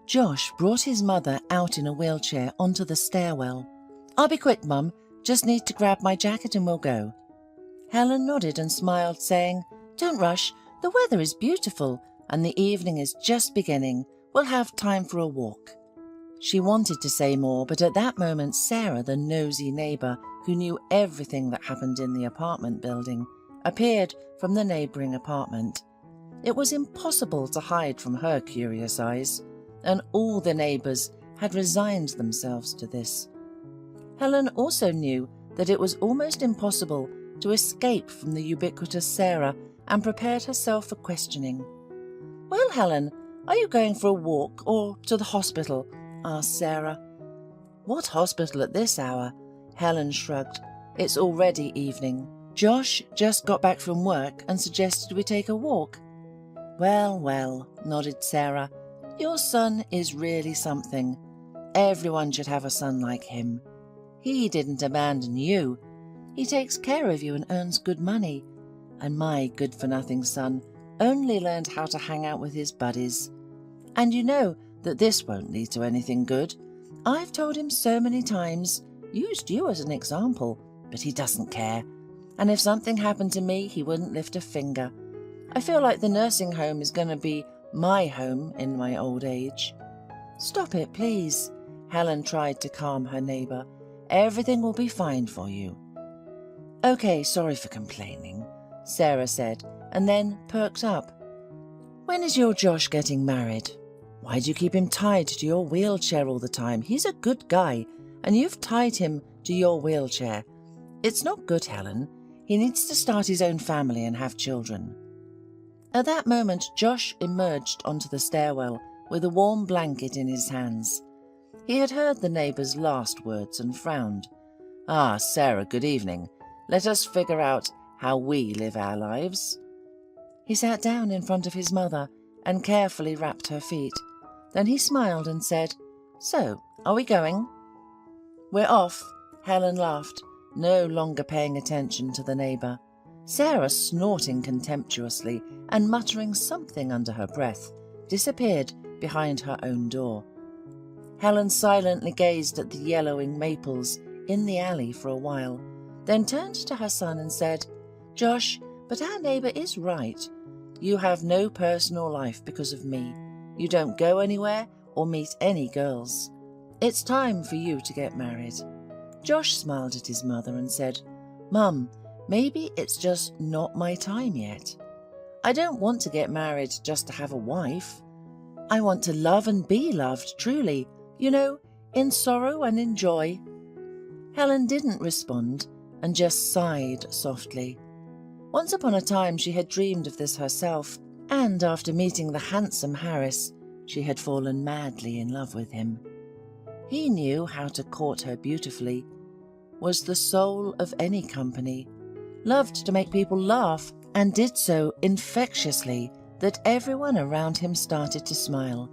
Josh brought his mother out in a wheelchair onto the stairwell. "I'll be quick, Mum. Just need to grab my jacket and we'll go." Helen nodded and smiled, saying, "Don't rush. The weather is beautiful and the evening is just beginning. We'll have time for a walk." She wanted to say more, but at that moment Sarah, the nosy neighbour who knew everything that happened in the apartment building, appeared from the neighbouring apartment. It was impossible to hide from her curious eyes, and all the neighbours had resigned themselves to this. Helen also knew that it was almost impossible to escape from the ubiquitous Sarah, and prepared herself for questioning. "Well, Helen, are you going for a walk or to the hospital?" asked Sarah. "What hospital at this hour?" Helen shrugged. "It's already evening. Josh just got back from work and suggested we take a walk." "Well, well," nodded Sarah. "Your son is really something. Everyone should have a son like him. He didn't abandon you. He takes care of you and earns good money. And my good-for-nothing son only learned how to hang out with his buddies. And you know that this won't lead to anything good. I've told him so many times, used you as an example, but he doesn't care. And if something happened to me, he wouldn't lift a finger. I feel like the nursing home is going to be my home in my old age." "Stop it, please." Helen tried to calm her neighbour. "Everything will be fine for you." "Okay, sorry for complaining," Sarah said, and then perked up. "When is your Josh getting married? Why do you keep him tied to your wheelchair all the time? He's a good guy, and you've tied him to your wheelchair. It's not good, Helen. He needs to start his own family and have children." At that moment, Josh emerged onto the stairwell with a warm blanket in his hands. He had heard the neighbour's last words and frowned. "Ah, Sarah, good evening. Let us figure out how we live our lives." He sat down in front of his mother and carefully wrapped her feet. Then he smiled and said, "So, are we going?" "We're off," Helen laughed, no longer paying attention to the neighbour. Sarah, snorting contemptuously and muttering something under her breath, disappeared behind her own door. Helen silently gazed at the yellowing maples in the alley for a while, then turned to her son and said, "Josh, but our neighbour is right. You have no personal life because of me. You don't go anywhere or meet any girls. It's time for you to get married." Josh smiled at his mother and said, "Mum, maybe it's just not my time yet. I don't want to get married just to have a wife. I want to love and be loved truly, you know, in sorrow and in joy." Helen didn't respond and just sighed softly. Once upon a time she had dreamed of this herself, and after meeting the handsome Harris, she had fallen madly in love with him. He knew how to court her beautifully, was the soul of any company, loved to make people laugh, and did so infectiously that everyone around him started to smile.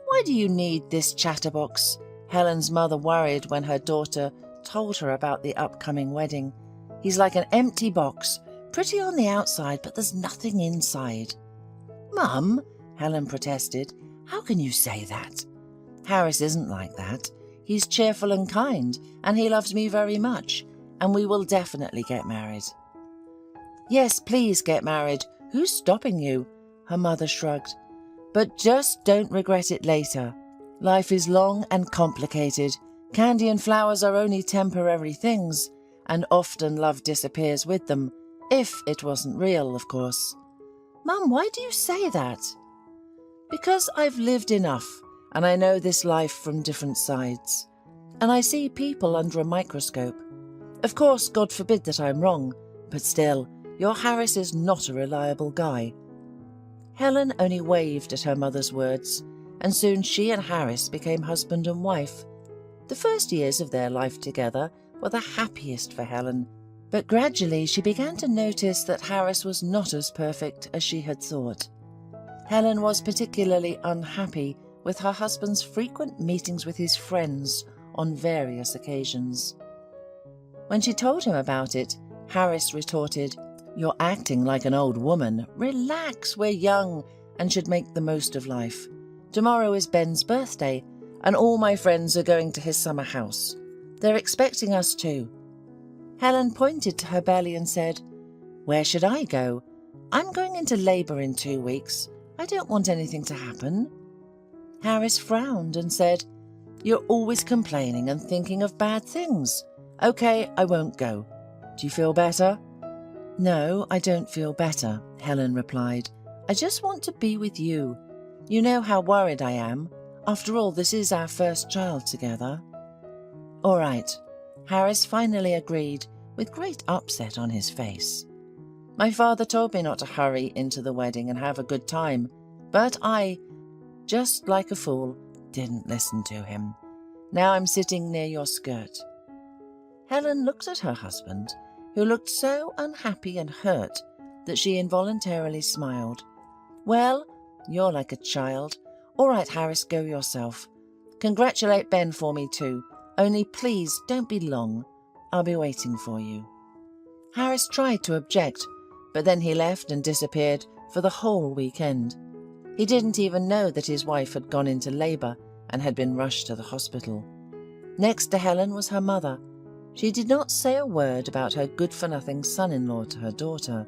"Why do you need this chatterbox?" Helen's mother worried when her daughter told her about the upcoming wedding. "He's like an empty box, pretty on the outside, but there's nothing inside." "Mum," Helen protested, "how can you say that? Harris isn't like that. He's cheerful and kind, and he loves me very much, and we will definitely get married." "Yes, please get married. Who's stopping you?" her mother shrugged. "But just don't regret it later. Life is long and complicated. Candy and flowers are only temporary things, and often love disappears with them, if it wasn't real, of course." "Mum, why do you say that?" "Because I've lived enough, and I know this life from different sides. And I see people under a microscope. Of course, God forbid that I'm wrong, but still, your Harris is not a reliable guy." Helen only waved at her mother's words, and soon she and Harris became husband and wife. The first years of their life together were the happiest for Helen, but gradually she began to notice that Harris was not as perfect as she had thought. Helen was particularly unhappy with her husband's frequent meetings with his friends on various occasions. When she told him about it, Harris retorted, "You're acting like an old woman. Relax, we're young and should make the most of life. Tomorrow is Ben's birthday, and all my friends are going to his summer house. They're expecting us too." Helen pointed to her belly and said, "Where should I go? I'm going into labour in 2 weeks. I don't want anything to happen." Harris frowned and said, "You're always complaining and thinking of bad things. Okay, I won't go. Do you feel better?" "No, I don't feel better," Helen replied. "I just want to be with you. You know how worried I am. After all, this is our first child together." "All right." Harris finally agreed, with great upset on his face. "My father told me not to hurry into the wedding and have a good time, but I, just like a fool, didn't listen to him. Now I'm sitting near your skirt." Helen looked at her husband, who looked so unhappy and hurt that she involuntarily smiled. "Well, you're like a child. All right, Harris, go yourself. Congratulate Ben for me too. Only please don't be long. I'll be waiting for you." Harris tried to object, but then he left and disappeared for the whole weekend. He didn't even know that his wife had gone into labour and had been rushed to the hospital. Next to Helen was her mother. She did not say a word about her good-for-nothing son-in-law to her daughter,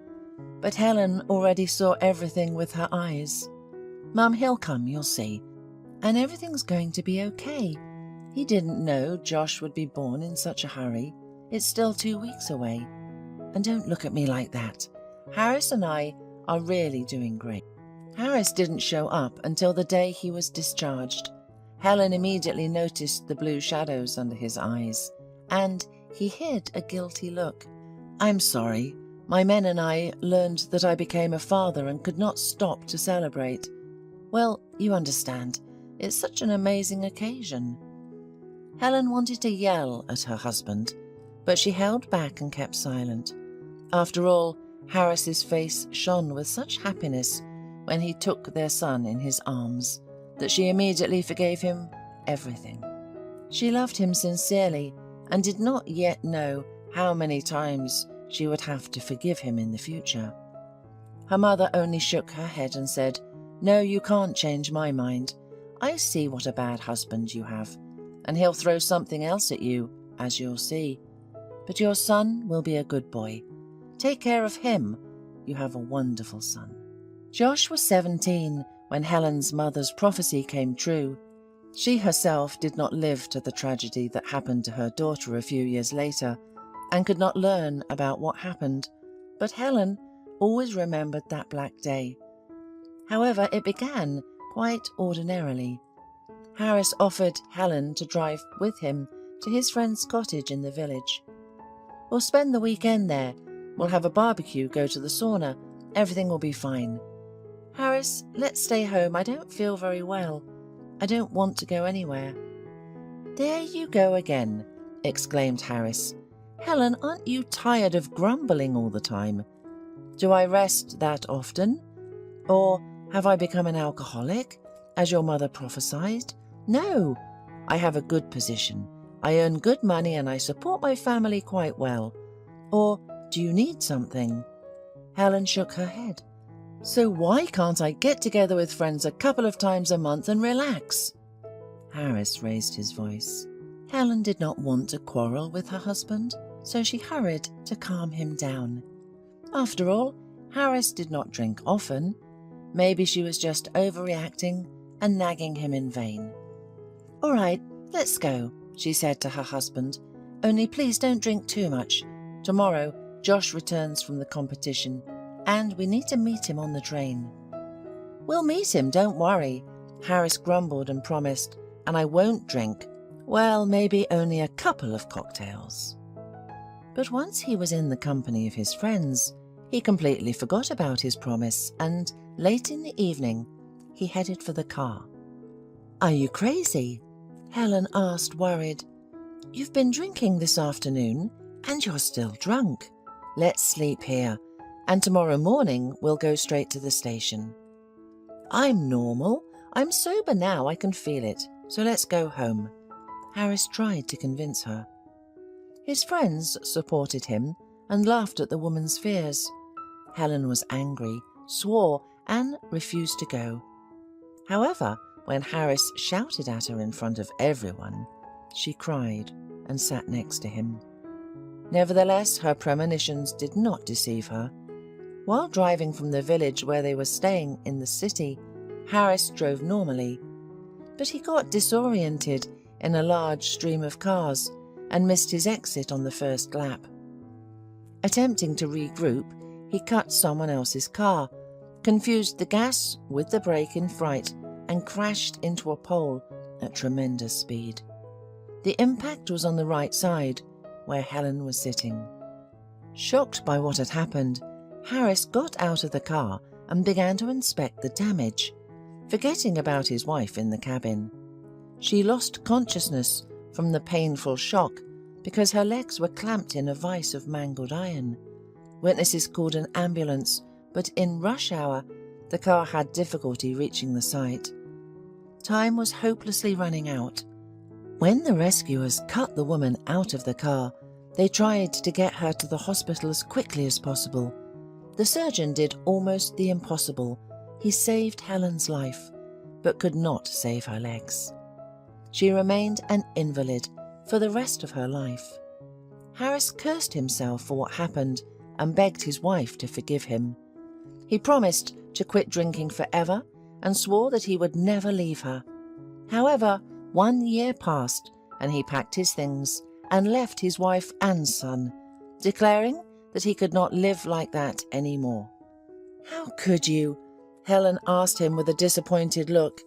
but Helen already saw everything with her eyes. "Mum, he'll come, you'll see. And everything's going to be okay. He didn't know Josh would be born in such a hurry. It's still 2 weeks away. And don't look at me like that. Harris and I are really doing great." Harris didn't show up until the day he was discharged. Helen immediately noticed the blue shadows under his eyes, and he hid a guilty look. "I'm sorry. My men and I learned that I became a father and could not stop to celebrate. Well, you understand. It's such an amazing occasion." Helen wanted to yell at her husband, but she held back and kept silent. After all, Harris's face shone with such happiness when he took their son in his arms that she immediately forgave him everything. She loved him sincerely and did not yet know how many times she would have to forgive him in the future. Her mother only shook her head and said, "No, you can't change my mind. I see what a bad husband you have, and he'll throw something else at you, as you'll see. But your son will be a good boy. Take care of him. You have a wonderful son." Josh was 17 when Helen's mother's prophecy came true. She herself did not live to the tragedy that happened to her daughter a few years later, and could not learn about what happened, but Helen always remembered that black day. However, it began quite ordinarily. Harris offered Helen to drive with him to his friend's cottage in the village. "We'll spend the weekend there. We'll have a barbecue, go to the sauna. Everything will be fine. Harris, let's stay home. I don't feel very well. I don't want to go anywhere." "There you go again," exclaimed Harris. "Helen, aren't you tired of grumbling all the time? Do I rest that often? Or have I become an alcoholic, as your mother prophesied? No, I have a good position. I earn good money and I support my family quite well. Or do you need something?" Helen shook her head. "So why can't I get together with friends a couple of times a month and relax?" Harris raised his voice. Helen did not want to quarrel with her husband, so she hurried to calm him down. After all, Harris did not drink often. Maybe she was just overreacting and nagging him in vain. "All right, let's go," she said to her husband. "Only please don't drink too much. Tomorrow, Josh returns from the competition, and we need to meet him on the train." "We'll meet him, don't worry," Harris grumbled and promised, "and I won't drink. Well, maybe only a couple of cocktails." But once he was in the company of his friends, he completely forgot about his promise, and late in the evening, he headed for the car. "Are you crazy?" Helen asked, worried. "You've been drinking this afternoon, and you're still drunk. Let's sleep here, and tomorrow morning we'll go straight to the station." "I'm normal. I'm sober now, I can feel it. So let's go home." Harris tried to convince her. His friends supported him and laughed at the woman's fears. Helen was angry, swore, and refused to go. However, when Harris shouted at her in front of everyone, she cried and sat next to him. Nevertheless, her premonitions did not deceive her. While driving from the village where they were staying in the city, Harris drove normally, but he got disoriented in a large stream of cars and missed his exit on the first lap. Attempting to regroup, he cut someone else's car, confused the gas with the brake in fright, and crashed into a pole at tremendous speed. The impact was on the right side, where Helen was sitting. Shocked by what had happened, Harris got out of the car and began to inspect the damage, forgetting about his wife in the cabin. She lost consciousness from the painful shock because her legs were clamped in a vice of mangled iron. Witnesses called an ambulance, but in rush hour, the car had difficulty reaching the site. Time was hopelessly running out. When the rescuers cut the woman out of the car, they tried to get her to the hospital as quickly as possible. The surgeon did almost the impossible. He saved Helen's life, but could not save her legs. She remained an invalid for the rest of her life. Harris cursed himself for what happened and begged his wife to forgive him. He promised to quit drinking forever and swore that he would never leave her. However, 1 year passed and he packed his things and left his wife and son, declaring that he could not live like that anymore. "How could you?" Helen asked him with a disappointed look.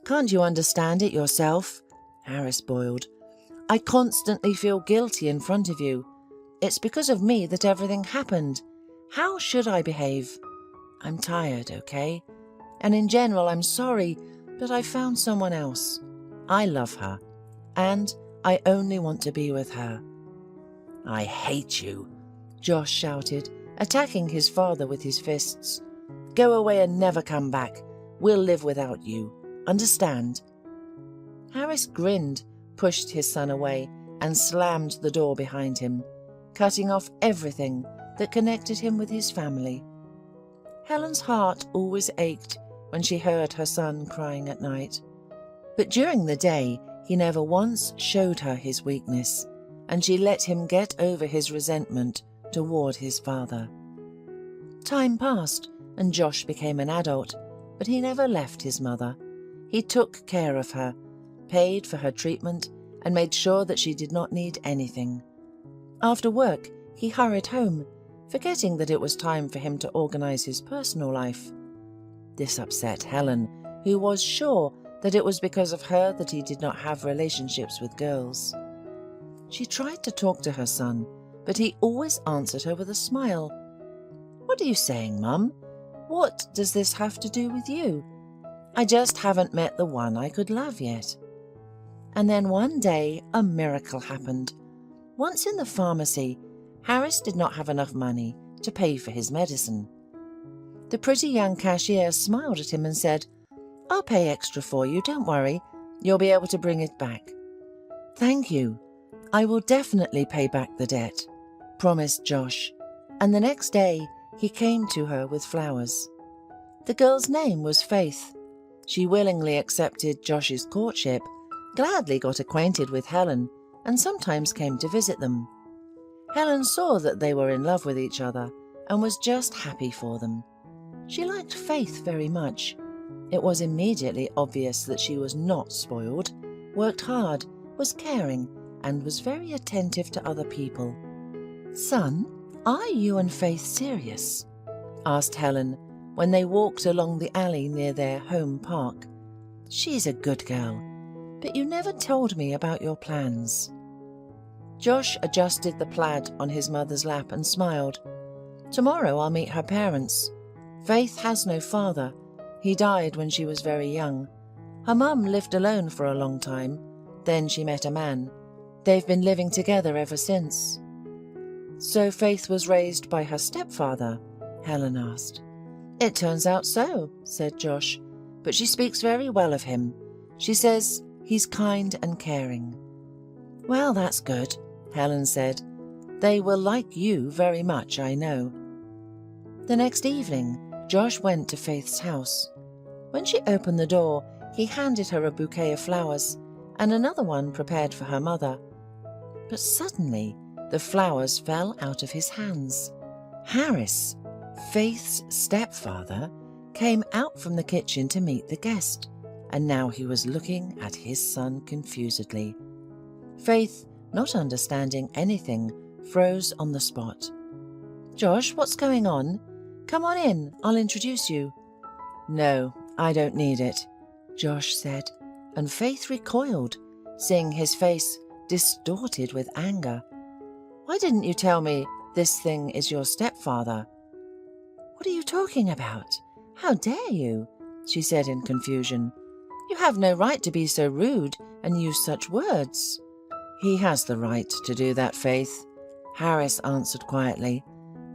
"Can't you understand it yourself?" Harris boiled. "I constantly feel guilty in front of you. It's because of me that everything happened. How should I behave? I'm tired, okay? And in general, I'm sorry, but I found someone else. I love her, and I only want to be with her." "I hate you," Josh shouted, attacking his father with his fists. "Go away and never come back. We'll live without you. Understand?" Harris grinned, pushed his son away, and slammed the door behind him, cutting off everything that connected him with his family. Helen's heart always ached when she heard her son crying at night. But during the day, he never once showed her his weakness, and she let him get over his resentment toward his father. Time passed, and Josh became an adult, but he never left his mother. He took care of her, paid for her treatment, and made sure that she did not need anything. After work, he hurried home, forgetting that it was time for him to organize his personal life. This upset Helen, who was sure that it was because of her that he did not have relationships with girls. She tried to talk to her son, but he always answered her with a smile. "What are you saying, Mum? What does this have to do with you? I just haven't met the one I could love yet." And then one day a miracle happened. Once in the pharmacy, Harris did not have enough money to pay for his medicine. The pretty young cashier smiled at him and said, "I'll pay extra for you, don't worry. You'll be able to bring it back." "Thank you. I will definitely pay back the debt," promised Josh, and the next day he came to her with flowers. The girl's name was Faith. She willingly accepted Josh's courtship, gladly got acquainted with Helen, and sometimes came to visit them. Helen saw that they were in love with each other and was just happy for them. She liked Faith very much. It was immediately obvious that she was not spoiled, worked hard, was caring, and was very attentive to other people. "Son, are you and Faith serious?" asked Helen when they walked along the alley near their home park. "She's a good girl, but you never told me about your plans." Josh adjusted the plaid on his mother's lap and smiled. "Tomorrow I'll meet her parents. Faith has no father. He died when she was very young. Her mum lived alone for a long time. Then she met a man. They've been living together ever since." "So Faith was raised by her stepfather?" Helen asked. "It turns out so," said Josh, "but she speaks very well of him. She says he's kind and caring." "Well, that's good," Helen said. "They will like you very much, I know." The next evening, Josh went to Faith's house. When she opened the door, He handed her a bouquet of flowers and another one prepared for her mother. But suddenly, the flowers fell out of his hands. Harris, Faith's stepfather, came out from the kitchen to meet the guest, and now he was looking at his son confusedly. Faith, not understanding anything, froze on the spot. "Josh, what's going on? Come on in, I'll introduce you." "No, I don't need it," Josh said, and Faith recoiled, seeing his face distorted with anger. "Why didn't you tell me this thing is your stepfather?" "What are you talking about? How dare you?" she said in confusion. "You have no right to be so rude and use such words." "He has the right to do that, Faith," Harris answered quietly.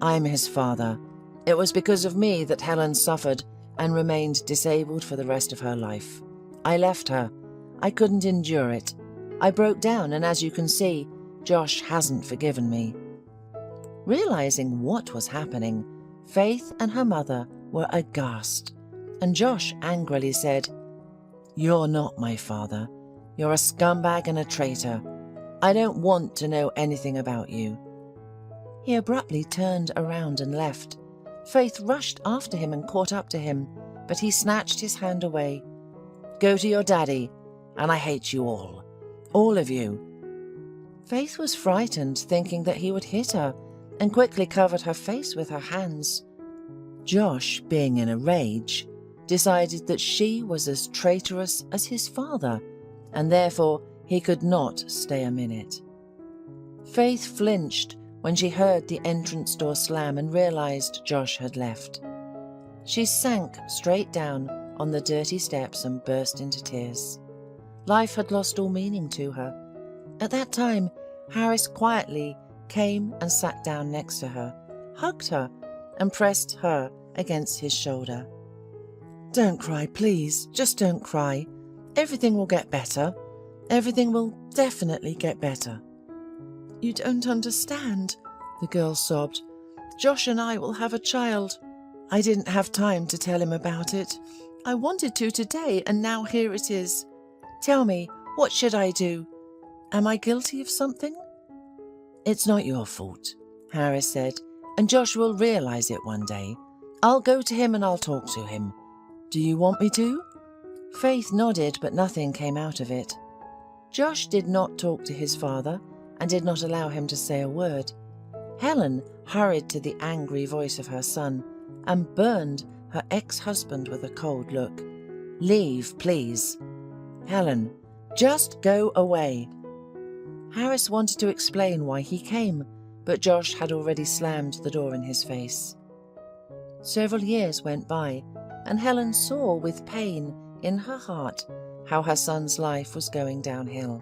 "I'm his father. It was because of me that Helen suffered and remained disabled for the rest of her life. I left her. I couldn't endure it. I broke down, and as you can see, Josh hasn't forgiven me." Realizing what was happening, Faith and her mother were aghast, and Josh angrily said, "You're not my father. You're a scumbag and a traitor. I don't want to know anything about you." He abruptly turned around and left. Faith rushed after him and caught up to him, but he snatched his hand away. "Go to your daddy, and I hate you all of you." Faith was frightened, thinking that he would hit her, and quickly covered her face with her hands. Josh, being in a rage, decided that she was as traitorous as his father, and therefore he could not stay a minute. Faith flinched when she heard the entrance door slam and realized Josh had left. She sank straight down on the dirty steps and burst into tears. Life had lost all meaning to her. At that time, Harris quietly came and sat down next to her, hugged her, and pressed her against his shoulder. "Don't cry, please. Just don't cry. Everything will get better. Everything will definitely get better." "You don't understand," the girl sobbed. "Josh and I will have a child. I didn't have time to tell him about it. I wanted to today, and now here it is. Tell me, what should I do? Am I guilty of something?" "It's not your fault," Harris said, "and Josh will realize it one day. I'll go to him and I'll talk to him. Do you want me to?" Faith nodded, but nothing came out of it. Josh did not talk to his father and did not allow him to say a word. Helen hurried to the angry voice of her son and burned her ex-husband with a cold look. "Leave, please." "Helen, just go away." Harris wanted to explain why he came, but Josh had already slammed the door in his face. Several years went by, and Helen saw with pain in her heart how her son's life was going downhill.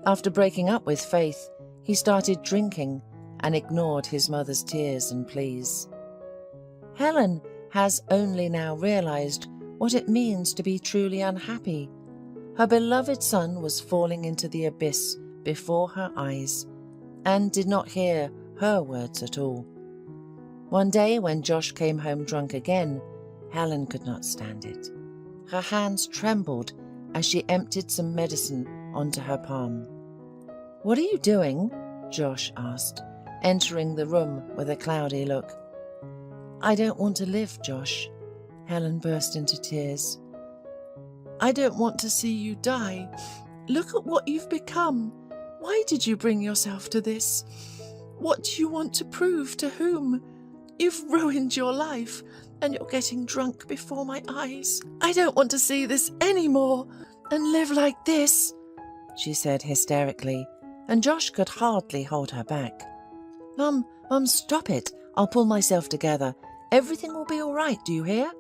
After breaking up with Faith, he started drinking and ignored his mother's tears and pleas. Helen has only now realized what it means to be truly unhappy. Her beloved son was falling into the abyss before her eyes, and did not hear her words at all. One day when Josh came home drunk again, Helen could not stand it. Her hands trembled as she emptied some medicine onto her palm. "What are you doing?" Josh asked, entering the room with a cloudy look. "I don't want to live, Josh." Helen burst into tears. "I don't want to see you die. Look at what you've become. Why did you bring yourself to this? What do you want to prove to whom? You've ruined your life, and you're getting drunk before my eyes. I don't want to see this anymore and live like this," she said hysterically, and Josh could hardly hold her back. Mum, stop it. I'll pull myself together. Everything will be all right, do you hear?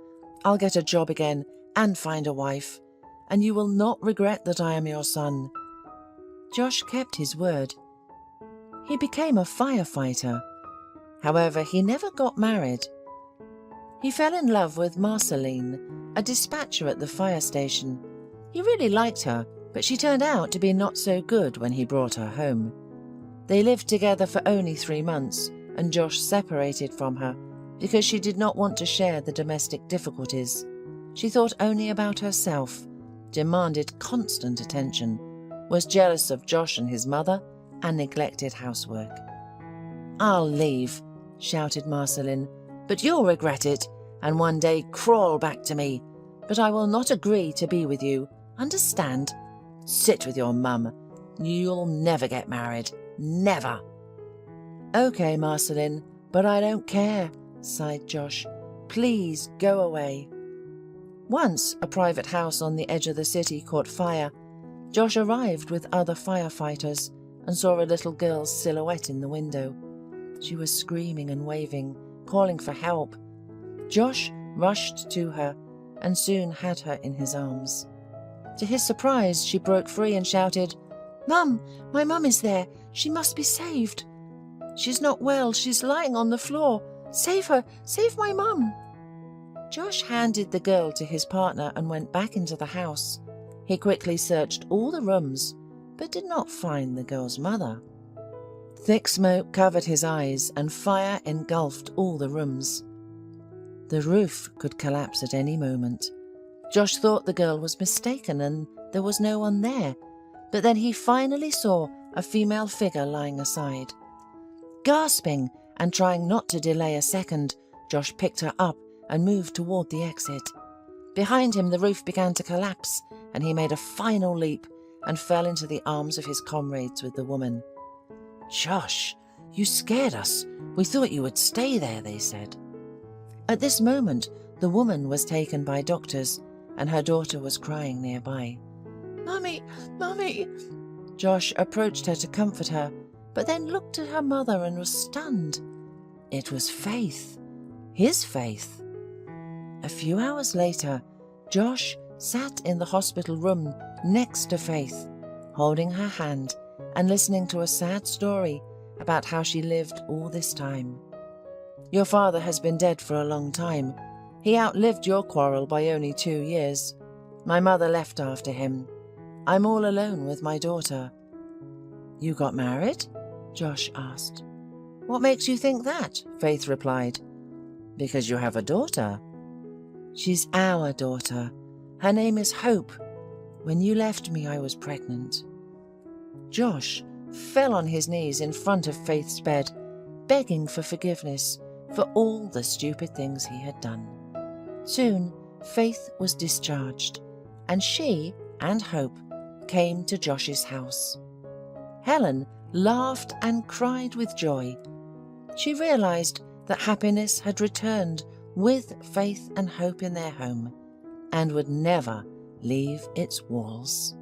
I'll get a job again and find a wife, and you will not regret that I am your son." Josh kept his word. He became a firefighter. However, he never got married. He fell in love with Marceline, a dispatcher at the fire station. He really liked her, but she turned out to be not so good when he brought her home. They lived together for only 3 months, and Josh separated from her because she did not want to share the domestic difficulties. She thought only about herself demanded constant attention, was jealous of Josh and his mother, and neglected housework. "I'll leave," shouted Marceline, "but you'll regret it, and one day crawl back to me. But I will not agree to be with you. Understand? Sit with your mum. You'll never get married. Never." "Okay, Marceline, but I don't care," sighed Josh. "Please go away." Once a private house on the edge of the city caught fire. Josh arrived with other firefighters and saw a little girl's silhouette in the window. She was screaming and waving, calling for help. Josh rushed to her and soon had her in his arms. To his surprise, she broke free and shouted, "Mum, my mum is there. She must be saved. She's not well. She's lying on the floor. Save her. Save my mum." Josh handed the girl to his partner and went back into the house. He quickly searched all the rooms, but did not find the girl's mother. Thick smoke covered his eyes and fire engulfed all the rooms. The roof could collapse at any moment. Josh thought the girl was mistaken and there was no one there, but then he finally saw a female figure lying aside. Gasping and trying not to delay a second, Josh picked her up and moved toward the exit. Behind him, the roof began to collapse, and he made a final leap and fell into the arms of his comrades with the woman. "Josh, you scared us. We thought you would stay there," they said. At this moment, the woman was taken by doctors, and her daughter was crying nearby. "Mummy, Mummy!" Josh approached her to comfort her, but then looked at her mother and was stunned. It was Faith, his Faith. A few hours later, Josh sat in the hospital room next to Faith, holding her hand and listening to a sad story about how she lived all this time. "Your father has been dead for a long time. He outlived your quarrel by only 2 years. My mother left after him. I'm all alone with my daughter." "You got married?" Josh asked. "What makes you think that?" Faith replied. "Because you have a daughter." "She's our daughter. Her name is Hope. When you left me, I was pregnant." Josh fell on his knees in front of Faith's bed, begging for forgiveness for all the stupid things he had done. Soon, Faith was discharged, and she and Hope came to Josh's house. Helen laughed and cried with joy. She realized that happiness had returned with Faith and Hope in their home, and would never leave its walls.